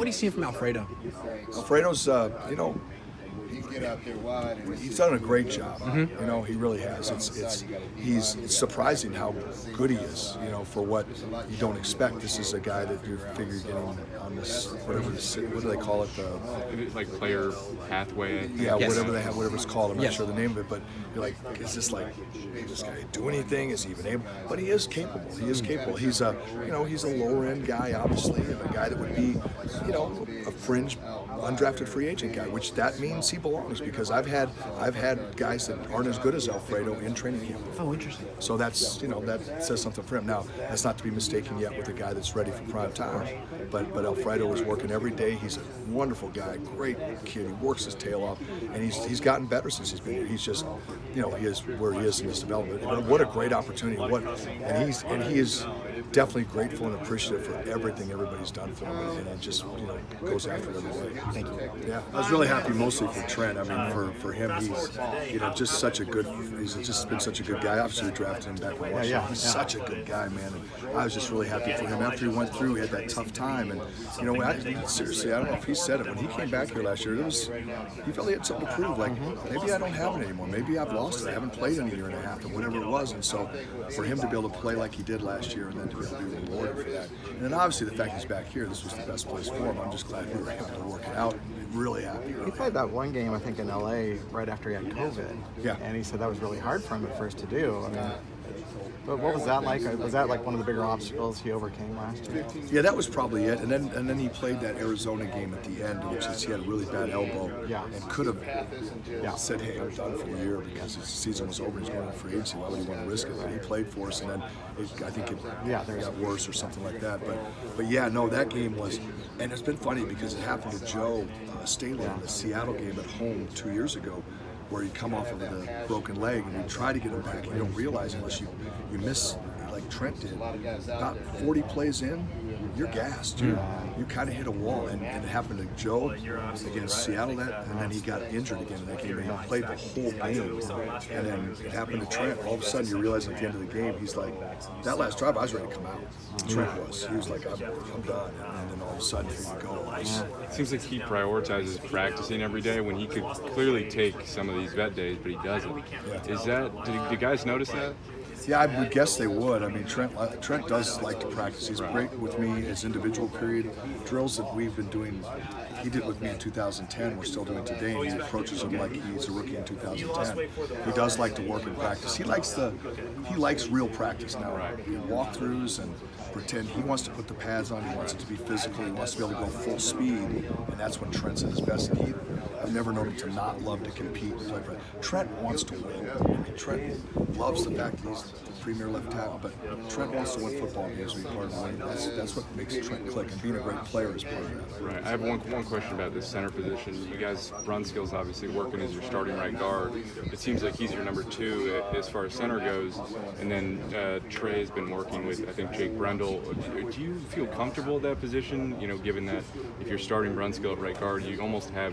What are you seeing from Alfredo? Alfredo's, he's done a great job. You know, he really has. It's surprising how good he is. You know, for what you don't expect. This is a guy that you figure you're getting on this what do they call it? Like player pathway. Yeah, Yes. whatever they have, whatever it's called. I'm not Yes. sure the name of it, but you're like, is this like, can this guy do anything? Is he even able? But he is capable. He is capable. He's he's a lower end guy, obviously, and a guy that would be, a fringe, undrafted free agent guy, which that means he belongs because I've had guys that aren't as good as Alfredo in training camp. Oh, interesting. So that's that says something for him. Now that's not to be mistaken yet with a guy that's ready for prime time, but Alfredo is working every day. He's a wonderful guy, great kid. He works his tail off, and he's gotten better since he's been here. He's just he is where he is in his development. But what a great opportunity! And he is definitely grateful and appreciative for everything everybody's done for him, and it just goes after it every day. Thank you. Yeah, I was really happy mostly for Trent. I mean, for him, he's just such a good. He's just been such a good guy. Obviously, we drafted him back in Washington. He's such a good guy, man. And I was just really happy for him. After he went through, he had that tough time, and seriously, I don't know if he said it when he came back here last year. He felt he had something to prove. Like maybe I don't have it anymore. Maybe I've lost it. I haven't played in a year and a half, or whatever it was. And so, for him to be able to play like he did last year, and then to be able to be rewarded for that, and then obviously the fact he's back here, this was the best place for him. I'm just glad we were able to work it out. Really happy. He played that one game, I think, in LA right after he had COVID. Yeah. And he said that was really hard for him at first to do. I mean, but what was that like? Was that like one of the bigger obstacles he overcame last year? Yeah, that was probably it. And then he played that Arizona game at the end, which is he had a really bad elbow, and could have said, "Hey, I'm done for the year," because his season was over. He's going to free agency. Why would he want to risk it? But he played for us, and then I think it got worse or something like that. But yeah, no, that game was, and it's been funny because it happened to Joe Staley in the Seattle game at home 2 years ago, where he'd come off of a broken leg, and we try to get him back, and you don't realize unless you miss, like Trent did. About 40 plays in, you're gassed. You kind of hit a wall, and it happened to Joe against Seattle and then he got injured again in that game, and he played the whole game. And then it happened to Trent. All of a sudden, you realize at the end of the game, he's like, that last drive, I was ready to come out. Trent was. He was like, I'm done. And then all of a sudden, here you go. It seems like he prioritizes practicing every day when he could clearly take some of these vet days, but he doesn't. Is that? Do guys notice that? Yeah, I would guess they would. I mean, Trent does like to practice. He's great with me. His individual period drills that we've been doing, he did with me in 2010. We're still doing today, and he approaches them like he's a rookie in 2010. He does like to work in practice. He likes real practice now. Walkthroughs and pretend. He wants to put the pads on. He wants it to be physical. He wants to be able to go full speed, and that's when Trent's at his best. And I've never known him to not love to compete and play for it. Trent wants to win. I mean, Trent loves the fact that he's the premier left tackle, but Trent wants to win football games and be part of the winning. That's what makes Trent click, and being a great player is part of that. Right. I have one question about this center position. You guys' run skills obviously working as your starting right guard. It seems like he's your number two as far as center goes, and then Trey has been working with, I think, Jake Brendel. Do you feel comfortable at that position? Given that if you're starting run skill at right guard, you almost have,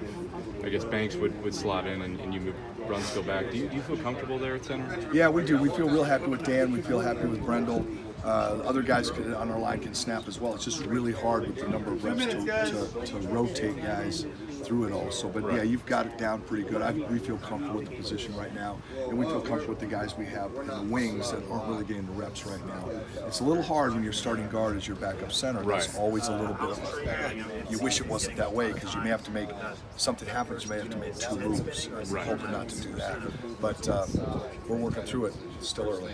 I guess Banks would slot in and you move run skill back. Do you feel comfortable there at center? Yeah, we do. We feel real happy with Dan. We feel happy with Brendel. Other guys on our line can snap as well. It's just really hard with the number of reps to rotate guys through it all. So, but yeah, you've got it down pretty good. We feel comfortable with the position right now, and we feel comfortable with the guys we have in the wings that aren't really getting the reps right now. It's a little hard when you're starting guard as your backup center. Right. It's always a little bit of you wish it wasn't that way, because you may have to make something happens. You may have to make two moves. We're hoping not to do that, but we're working through it. It's still early.